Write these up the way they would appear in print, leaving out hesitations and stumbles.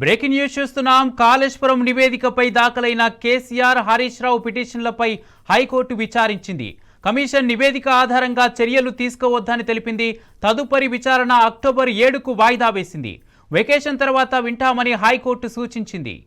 Breaking news చూస్తున్నాం. కాళేశ్వరం నివేదికపై దాఖలైన KCR Harish Rao పిటిషన్లపై high court విచారించింది. Commission నివేదిక ఆధారంగా చర్యలు తీసుకోవద్దని తెలిపింది. తదుపరి విచారణ అక్టోబర్ 7కు వాయిదా వేసింది. వెకేషన్ తర్వాత వింటామని హైకోర్టు సూచించింది.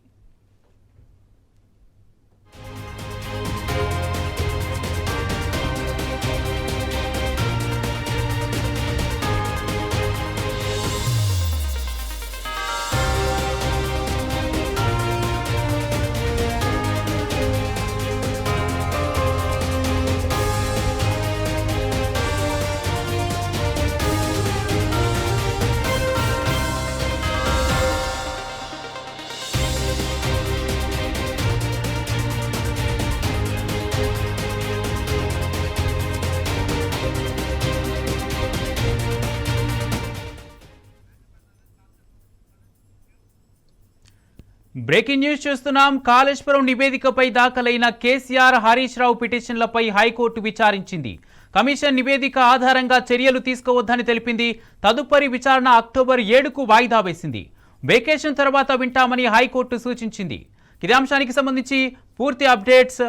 బ్రేకింగ్ న్యూస్ చూస్తున్నాం. కాళేశ్వరం నివేదికపై దాఖలైన కేసీఆర్ హరీష్ రావు పిటిషన్లపై హైకోర్టు విచారించింది. కమిషన్ నివేదిక ఆధారంగా చర్యలు తీసుకోవద్దని తెలిపింది. తదుపరి విచారణ అక్టోబర్ 7కు వాయిదా వేసింది. వెకేషన్ తర్వాత వింటామని హైకోర్టు సూచించింది. ఇదే అంశానికి సంబంధించి పూర్తి అప్డేట్స్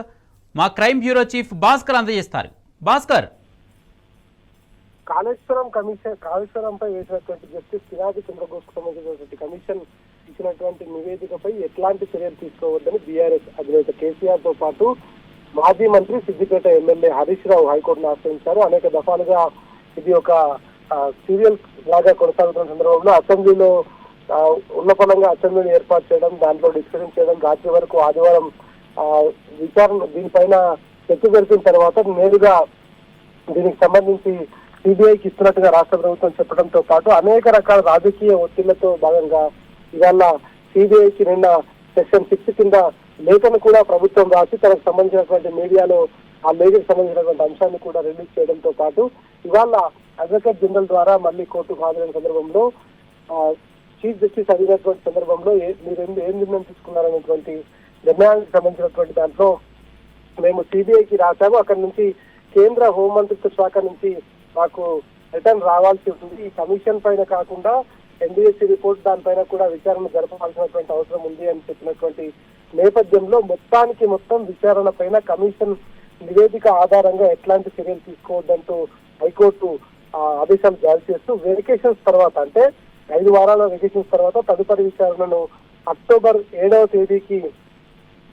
మా క్రైమ్ బ్యూరో చీఫ్ భాస్కర్ అందజేస్తారు. భాస్కర్, కాళేశ్వరంపై వేసినటువంటి జస్టిస్ పినాకి చంద్రబోస్కు సంబంధించినటువంటి కమిషన్ ఇచ్చినటువంటి నివేదికపై ఎట్లాంటి చర్యలు తీసుకోవద్దని బీఆర్ఎస్ అధినేత కేసీఆర్ తో పాటు మాజీ మంత్రి సిద్దిపేట ఎమ్మెల్యే హరీష్ రావు హైకోర్టును ఆశ్రయించారు. అనేక దఫాలుగా ఇది ఒక సీరియల్ లాగా కొనసాగుతున్న సందర్భంలో అసెంబ్లీలో ఉన్నపలంగా అసెంబ్లీని ఏర్పాటు చేయడం, దాంట్లో డిస్కషన్ చేయడం, రాత్రి వరకు ఆదివారం విచారణ దీనిపైన చర్చ జరిపిన తర్వాత నేరుగా దీనికి సంబంధించి సిబిఐకి ఇస్తున్నట్టుగా రాష్ట్ర ప్రభుత్వం చెప్పడంతో పాటు అనేక రకాల రాజకీయ ఒత్తిళ్లతో భాగంగా ఇవాళ సిబిఐకి నిన్న సెక్షన్ 6 కింద లేఖను కూడా ప్రభుత్వం రాసి తనకు సంబంధించినటువంటి మీడియాలో ఆ లేఖకు సంబంధించినటువంటి అంశాన్ని కూడా రిలీజ్ చేయడంతో పాటు ఇవాళ అడ్వకేట్ జనరల్ ద్వారా మళ్ళీ కోర్టుకు హాజరైన సందర్భంలో చీఫ్ జస్టిస్ అడిగినటువంటి సందర్భంలో మీరు ఏం నిర్ణయం తీసుకున్నారనేటువంటి నిర్ణయానికి సంబంధించినటువంటి దాంట్లో మేము సిబిఐకి రాశాము, అక్కడి నుంచి కేంద్ర హోంమంత్రిత్వ శాఖ నుంచి మాకు రిటర్న్ రావాల్సి ఉంటుంది. ఈ కమిషన్ పైన కాకుండా ఎన్డీఎస్సీ రిపోర్ట్ దానిపైన కూడా విచారణ జరపాల్సినటువంటి అవసరం ఉంది అని చెప్పినటువంటి నేపథ్యంలో మొత్తం విచారణ పైన కమిషన్ నివేదిక ఆధారంగా ఎట్లాంటి చర్యలు తీసుకోవద్దంటూ హైకోర్టు ఆదేశాలు జారీ చేస్తూ వెకేషన్స్ తర్వాత అంటే 5 వారాల వెకేషన్స్ తర్వాత తదుపరి విచారణను అక్టోబర్ 7వ తేదీకి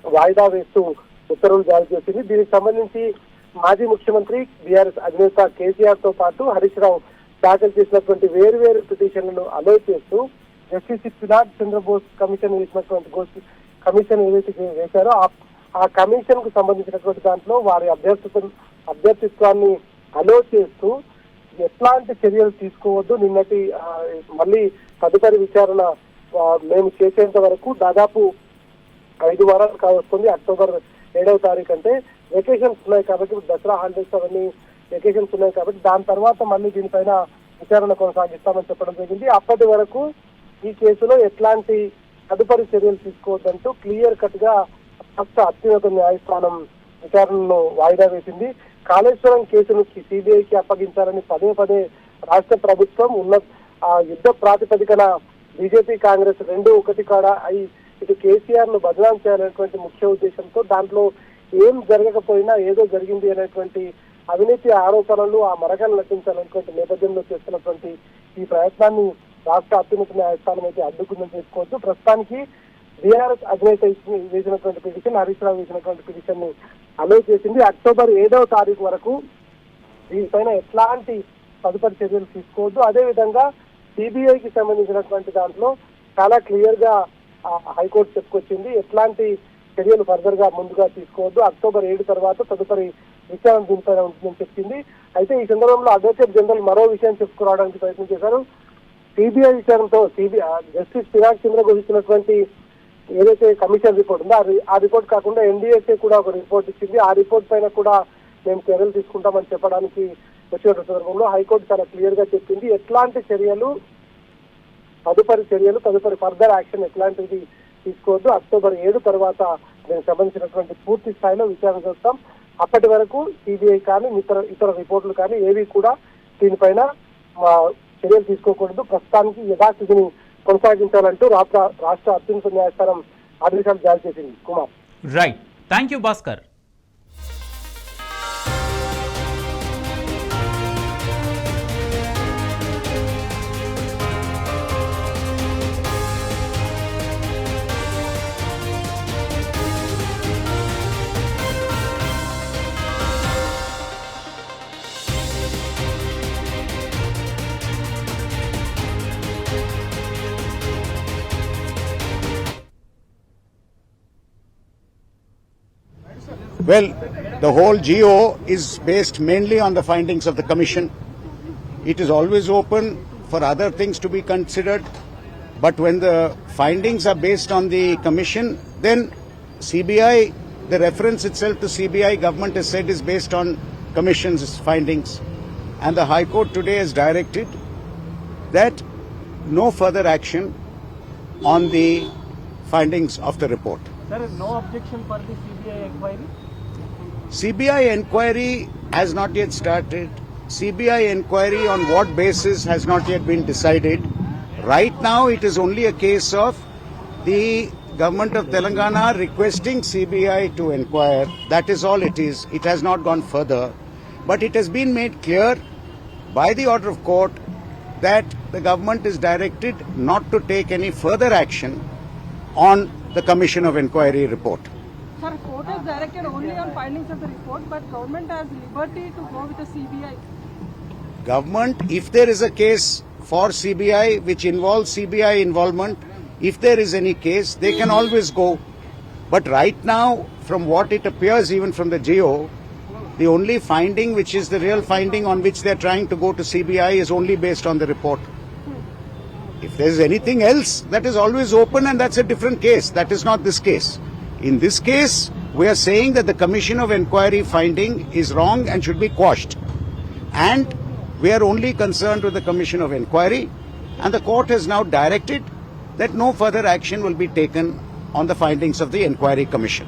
వాయిదా వేస్తూ ఉత్తర్వులు జారీ చేసింది. దీనికి సంబంధించి మాజీ ముఖ్యమంత్రి బీఆర్ఎస్ అధినేత కేసీఆర్ తో పాటు హరీష్ రావు దాఖలు చేసినటువంటి వేరు పిటిషన్లను అలో చేస్తూ జస్టిస్ పినాకి చంద్రబోస్ కమిషన్ వేసినటువంటి కమిషన్ ఏదైతే వేశారో ఆ కమిషన్ కు సంబంధించినటువంటి దాంట్లో వారి అభ్యర్థిత్వాన్ని అలో చేస్తూ ఎట్లాంటి చర్యలు తీసుకోవద్దు, నిన్నటి మళ్ళీ తదుపరి విచారణ మేము చేసేంత వరకు దాదాపు 5 వారాలు కావస్తుంది. అక్టోబర్ 7వ తారీఖు అంటే వెకేషన్స్ ఉన్నాయి కాబట్టి, దసరా హాలిడేస్ అవన్నీ వెకేషన్స్ ఉన్నాయి కాబట్టి దాని తర్వాత మళ్ళీ దీనిపైన విచారణ కొనసాగిస్తామని చెప్పడం జరిగింది. అప్పటి వరకు ఈ కేసులో ఎట్లాంటి తదుపరి చర్యలు తీసుకోవద్దంటూ క్లియర్ కట్ గా రాష్ట్ర అత్యున్నత న్యాయస్థానం విచారణను వాయిదా వేసింది. కాళేశ్వరం కేసును సిబిఐకి అప్పగించాలని పదే రాష్ట్ర ప్రభుత్వం యుద్ధ ప్రాతిపదికన బీజేపీ కాంగ్రెస్ 2 ఒకటి కాడ ఇటు కేసీఆర్ ను బదనాం చేయాలనేటువంటి ముఖ్య ఉద్దేశంతో దాంట్లో ఏం జరగకపోయినా ఏదో జరిగింది అనేటువంటి అవినీతి ఆరోపణలు ఆ మరకలు నటించాలనేటువంటి నేపథ్యంలో చేస్తున్నటువంటి ఈ ప్రయత్నాన్ని రాష్ట్ర అత్యున్నత న్యాయస్థానం అయితే అడ్డుకుందని చేసుకోవచ్చు. ప్రస్తుతానికి బీఆర్ఎస్ అధినేత వేసినటువంటి పిటిషన్, హరీష్ రావు వేసినటువంటి పిటిషన్ ని అమలు చేసింది. అక్టోబర్ 7వ తారీఖు వరకు దీనిపైన ఎట్లాంటి తదుపరి చర్యలు తీసుకోవద్దు. అదేవిధంగా సిబిఐకి సంబంధించినటువంటి దాంట్లో చాలా క్లియర్ గా హైకోర్టు చెప్పుకొచ్చింది ఎట్లాంటి చర్యలు ఫర్దర్ గా ముందుగా తీసుకోవద్దు. అక్టోబర్ 7 తర్వాత తదుపరి విచారణ దీనిపైన ఉంటుందని చెప్పింది. అయితే ఈ సందర్భంలో అడ్వకేట్ జనరల్ మరో విషయం చెప్పుకోవడానికి ప్రయత్నం చేశారు. సిబిఐ విచారణతో జస్టిస్ పినాకి చంద్రబోస్ ఇచ్చినటువంటి ఏదైతే కమిషన్ రిపోర్ట్ ఉందో ఆ రిపోర్ట్ కాకుండా ఎన్డీఎస్ఏ కూడా ఒక రిపోర్ట్ ఇచ్చింది. ఆ రిపోర్ట్ పైన కూడా మేము చర్యలు తీసుకుంటామని చెప్పడానికి వచ్చిన సందర్భంలో హైకోర్టు చాలా క్లియర్ గా చెప్పింది ఎట్లాంటి చర్యలు తదుపరి ఫర్దర్ యాక్షన్ ఎట్లాంటిది తీసుకోవద్దు. అక్టోబర్ 7 తర్వాత దీనికి సంబంధించినటువంటి పూర్తి స్థాయిలో విచారణ చేస్తాం. అప్పటి వరకు సిబిఐ కానీ ఇతర రిపోర్టులు కానీ ఏవి కూడా దీనిపైన చర్యలు తీసుకోకూడదు. ప్రస్తుతానికి యథాస్థితిని కొనసాగించాలంటూ రాష్ట్ర అత్యున్నత న్యాయస్థానం ఆదేశాలు జారీ చేసింది. Kumar. Right, thank you Bhaskar. Well, the whole GO is based mainly on the findings of the Commission. It is always open for other things to be considered, but when the findings are based on the Commission, then CBI, the reference itself to CBI, government has said is based on Commission's findings. And the High Court today has directed that no further action on the findings of the report. There is no objection for the CBI inquiry? CBI inquiry has not yet started. CBI inquiry on what basis has not yet been decided. Right now it is only a case of the government of Telangana requesting CBI to inquire. That is all it is. It has not gone further. But it has been made clear by the order of court that the government is directed not to take any further action on the Commission of Inquiry report. Sir, court has directed only on findings of the report, but government has liberty to go with the CBI. Government, if there is a case for CBI which involves CBI involvement, if there is any case, they can always go. But right now, from what it appears even from the GO, the only finding which is the real finding on which they are trying to go to CBI is only based on the report. If there is anything else, that is always open, and that's a different case. That is not this case. In this case, we are saying that the Commission of Inquiry finding is wrong and should be quashed. And we are only concerned with the Commission of Inquiry, and the court has now directed that no further action will be taken on the findings of the Inquiry Commission.